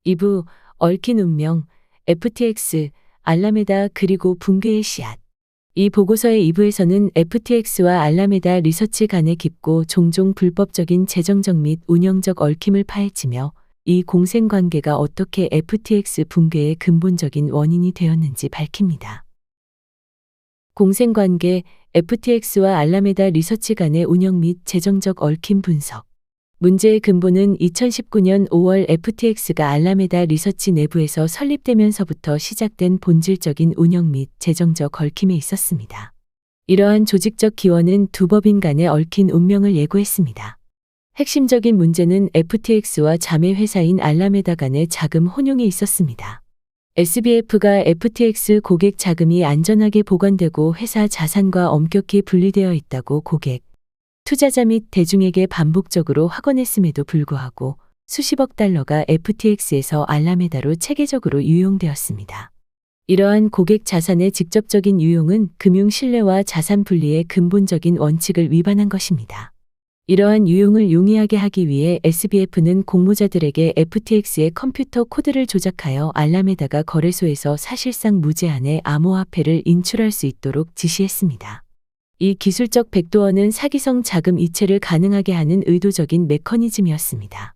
2부 얽힌 운명, FTX, 알라메다 그리고 붕괴의 씨앗. 이 보고서의 2부에서는 FTX와 알라메다 리서치 간의 깊고 종종 불법적인 재정적 및 운영적 얽힘을 파헤치며 이 공생관계가 어떻게 FTX 붕괴의 근본적인 원인이 되었는지 밝힙니다. 공생관계, FTX와 알라메다 리서치 간의 운영 및 재정적 얽힘 분석. 문제의 근본은 2019년 5월 FTX가 알라메다 리서치 내부에서 설립되면서부터 시작된 본질적인 운영 및 재정적 얽힘에 있었습니다. 이러한 조직적 기원은 두 법인 간의 얽힌 운명을 예고했습니다. 핵심적인 문제는 FTX와 자매 회사인 알라메다 간의 자금 혼용에 있었습니다. SBF가 FTX 고객 자금이 안전하게 보관되고 회사 자산과 엄격히 분리되어 있다고 고객, 투자자 및 대중에게 반복적으로 확언했음에도 불구하고 수십억 달러가 FTX에서 알라메다로 체계적으로 유용되었습니다. 이러한 고객 자산의 직접적인 유용은 금융 신뢰와 자산 분리의 근본적인 원칙을 위반한 것입니다. 이러한 유용을 용이하게 하기 위해 SBF는 공모자들에게 FTX의 컴퓨터 코드를 조작하여 알라메다가 거래소에서 사실상 무제한의 암호화폐를 인출할 수 있도록 지시했습니다. 이 기술적 백도어는 사기성 자금 이체를 가능하게 하는 의도적인 메커니즘이었습니다.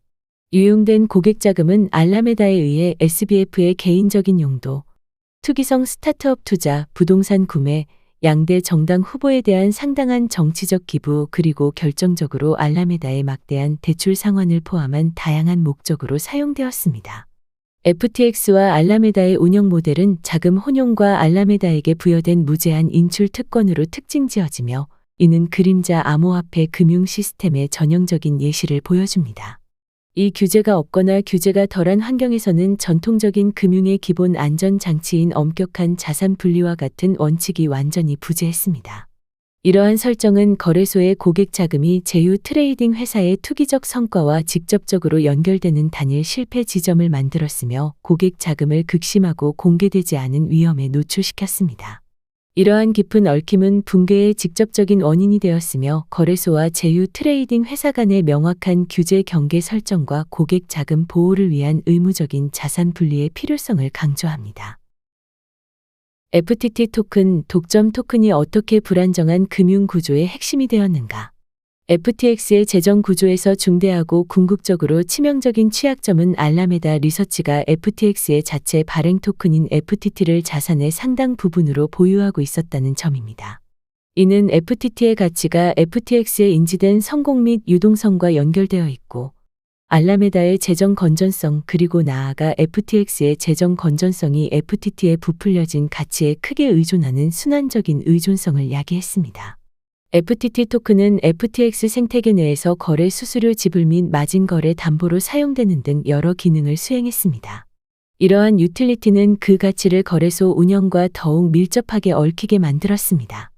유용된 고객 자금은 알라메다에 의해 SBF의 개인적인 용도, 투기성 스타트업 투자, 부동산 구매, 양대 정당 후보에 대한 상당한 정치적 기부 그리고 결정적으로 알라메다의 막대한 대출 상환을 포함한 다양한 목적으로 사용되었습니다. FTX와 알라메다의 운영 모델은 자금 혼용과 알라메다에게 부여된 무제한 인출 특권으로 특징지어지며 이는 그림자 암호화폐 금융 시스템의 전형적인 예시를 보여줍니다. 이 규제가 없거나 규제가 덜한 환경에서는 전통적인 금융의 기본 안전 장치인 엄격한 자산 분리와 같은 원칙이 완전히 부재했습니다. 이러한 설정은 거래소의 고객 자금이 제휴 트레이딩 회사의 투기적 성과와 직접적으로 연결되는 단일 실패 지점을 만들었으며 고객 자금을 극심하고 공개되지 않은 위험에 노출시켰습니다. 이러한 깊은 얽힘은 붕괴의 직접적인 원인이 되었으며 거래소와 제휴 트레이딩 회사 간의 명확한 규제 경계 설정과 고객 자금 보호를 위한 의무적인 자산 분리의 필요성을 강조합니다. FTT 토큰, 독점 토큰이 어떻게 불안정한 금융 구조의 핵심이 되었는가? FTX의 재정 구조에서 중대하고 궁극적으로 치명적인 취약점은 알라메다 리서치가 FTX의 자체 발행 토큰인 FTT를 자산의 상당 부분으로 보유하고 있었다는 점입니다. 이는 FTT의 가치가 FTX에 인지된 성공 및 유동성과 연결되어 있고 알라메다의 재정 건전성 그리고 나아가 FTX의 재정 건전성이 FTT에 부풀려진 가치에 크게 의존하는 순환적인 의존성을 야기했습니다. FTT 토큰은 FTX 생태계 내에서 거래 수수료 지불 및 마진 거래 담보로 사용되는 등 여러 기능을 수행했습니다. 이러한 유틸리티는 그 가치를 거래소 운영과 더욱 밀접하게 얽히게 만들었습니다.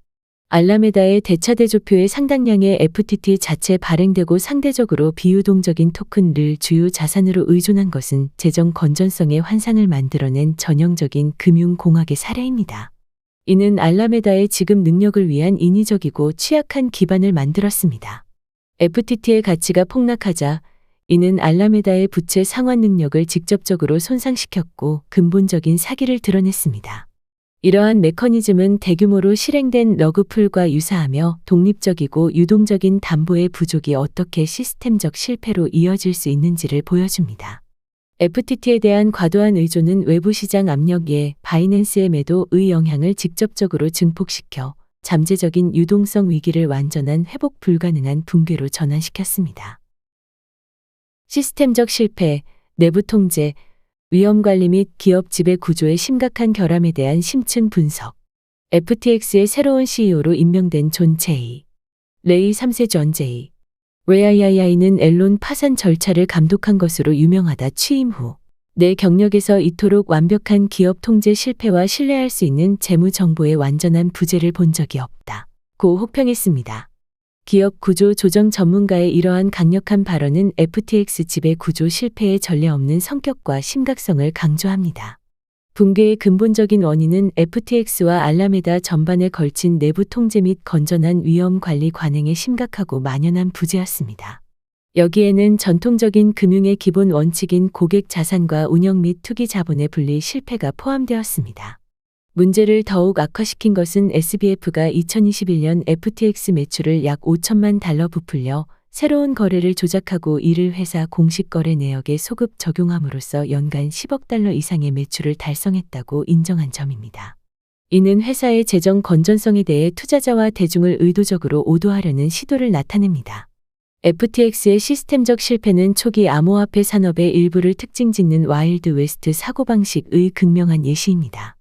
알라메다의 대차대조표의 상당량의 FTT 자체 발행되고 상대적으로 비유동적인 토큰을 주요 자산으로 의존한 것은 재정 건전성의 환상을 만들어낸 전형적인 금융공학의 사례입니다. 이는 알라메다의 지급 능력을 위한 인위적이고 취약한 기반을 만들었습니다. FTT의 가치가 폭락하자 이는 알라메다의 부채 상환 능력을 직접적으로 손상시켰고 근본적인 사기를 드러냈습니다. 이러한 메커니즘은 대규모로 실행된 러그풀과 유사하며 독립적이고 유동적인 담보의 부족이 어떻게 시스템적 실패로 이어질 수 있는지를 보여줍니다. FTT에 대한 과도한 의존은 외부 시장 압력에 바이낸스의 매도의 영향을 직접적으로 증폭시켜 잠재적인 유동성 위기를 완전한 회복 불가능한 붕괴로 전환시켰습니다. 시스템적 실패, 내부 통제, 위험 관리 및 기업 지배 구조의 심각한 결함에 대한 심층 분석. FTX의 새로운 CEO로 임명된 존 제이, 레이 3세 존 제이. 레이는 앨런 파산 절차를 감독한 것으로 유명하다. 취임 후 내 경력에서 이토록 완벽한 기업 통제 실패와 신뢰할 수 있는 재무 정보의 완전한 부재를 본 적이 없다. 고 혹평했습니다. 기업 구조 조정 전문가의 이러한 강력한 발언은 FTX 지배 구조 실패의 전례 없는 성격과 심각성을 강조합니다. 붕괴의 근본적인 원인은 FTX와 알라메다 전반에 걸친 내부 통제 및 건전한 위험 관리 관행의 심각하고 만연한 부재였습니다. 여기에는 전통적인 금융의 기본 원칙인 고객 자산과 운영 및 투기 자본의 분리 실패가 포함되었습니다. 문제를 더욱 악화시킨 것은 SBF가 2021년 FTX 매출을 약 5천만 달러 부풀려 새로운 거래를 조작하고 이를 회사 공식 거래 내역에 소급 적용함으로써 연간 10억 달러 이상의 매출을 달성했다고 인정한 점입니다. 이는 회사의 재정 건전성에 대해 투자자와 대중을 의도적으로 오도하려는 시도를 나타냅니다. FTX의 시스템적 실패는 초기 암호화폐 산업의 일부를 특징 짓는 와일드 웨스트 사고방식의 극명한 예시입니다.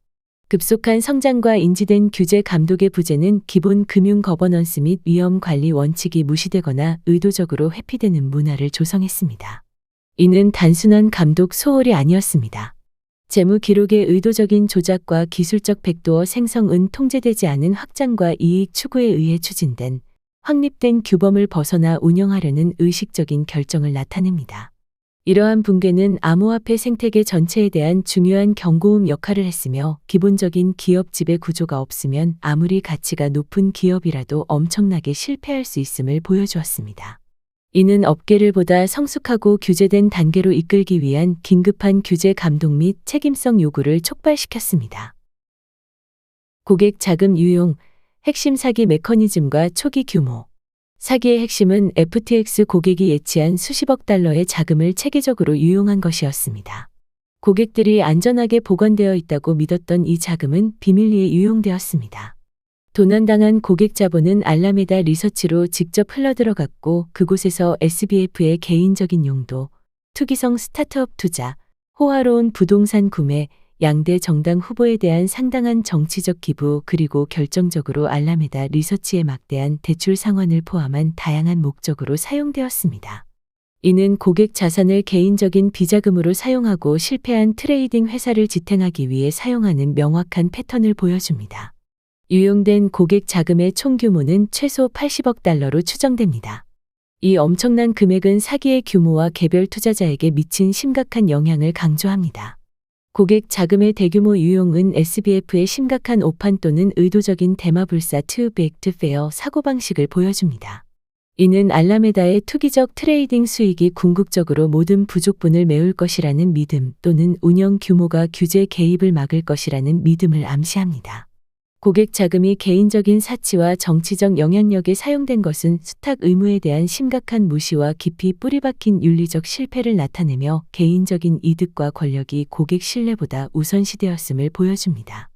급속한 성장과 인지된 규제 감독의 부재는 기본 금융 거버넌스 및 위험 관리 원칙이 무시되거나 의도적으로 회피되는 문화를 조성했습니다. 이는 단순한 감독 소홀이 아니었습니다. 재무 기록의 의도적인 조작과 기술적 백도어 생성은 통제되지 않은 확장과 이익 추구에 의해 추진된 확립된 규범을 벗어나 운영하려는 의식적인 결정을 나타냅니다. 이러한 붕괴는 암호화폐 생태계 전체에 대한 중요한 경고음 역할을 했으며 기본적인 기업 지배 구조가 없으면 아무리 가치가 높은 기업이라도 엄청나게 실패할 수 있음을 보여주었습니다. 이는 업계를 보다 성숙하고 규제된 단계로 이끌기 위한 긴급한 규제 감독 및 책임성 요구를 촉발시켰습니다. 고객 자금 유용, 핵심 사기 메커니즘과 초기 규모. 사기의 핵심은 FTX 고객이 예치한 수십억 달러의 자금을 체계적으로 유용한 것이었습니다. 고객들이 안전하게 보관되어 있다고 믿었던 이 자금은 비밀리에 유용되었습니다. 도난당한 고객 자본은 알라메다 리서치로 직접 흘러들어갔고 그곳에서 SBF의 개인적인 용도, 투기성 스타트업 투자, 호화로운 부동산 구매, 양대 정당 후보에 대한 상당한 정치적 기부 그리고 결정적으로 알라메다 리서치의 막대한 대출 상환을 포함한 다양한 목적으로 사용되었습니다. 이는 고객 자산을 개인적인 비자금으로 사용하고 실패한 트레이딩 회사를 지탱하기 위해 사용하는 명확한 패턴을 보여줍니다. 유용된 고객 자금의 총 규모는 최소 80억 달러로 추정됩니다. 이 엄청난 금액은 사기의 규모와 개별 투자자에게 미친 심각한 영향을 강조합니다. 고객 자금의 대규모 유용은 SBF의 심각한 오판 또는 의도적인 대마불사 too big to fail 사고방식을 보여줍니다. 이는 알라메다의 투기적 트레이딩 수익이 궁극적으로 모든 부족분을 메울 것이라는 믿음 또는 운영 규모가 규제 개입을 막을 것이라는 믿음을 암시합니다. 고객 자금이 개인적인 사치와 정치적 영향력에 사용된 것은 수탁 의무에 대한 심각한 무시와 깊이 뿌리박힌 윤리적 실패를 나타내며 개인적인 이득과 권력이 고객 신뢰보다 우선시되었음을 보여줍니다.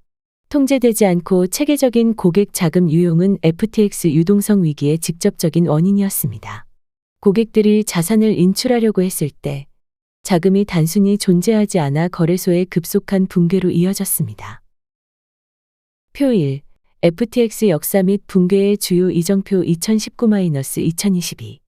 통제되지 않고 체계적인 고객 자금 유용은 FTX 유동성 위기의 직접적인 원인이었습니다. 고객들이 자산을 인출하려고 했을 때 자금이 단순히 존재하지 않아 거래소의 급속한 붕괴로 이어졌습니다. 표 1. FTX 역사 및 붕괴의 주요 이정표 2019-2022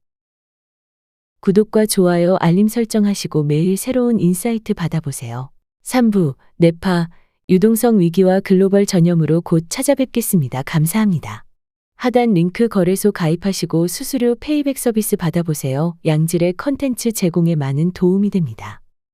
구독과 좋아요 알림 설정하시고 매일 새로운 인사이트 받아보세요. 3부 네파 유동성 위기와 글로벌 전염으로 곧 찾아뵙겠습니다. 감사합니다. 하단 링크 거래소 가입하시고 수수료 페이백 서비스 받아보세요. 양질의 컨텐츠 제공에 많은 도움이 됩니다.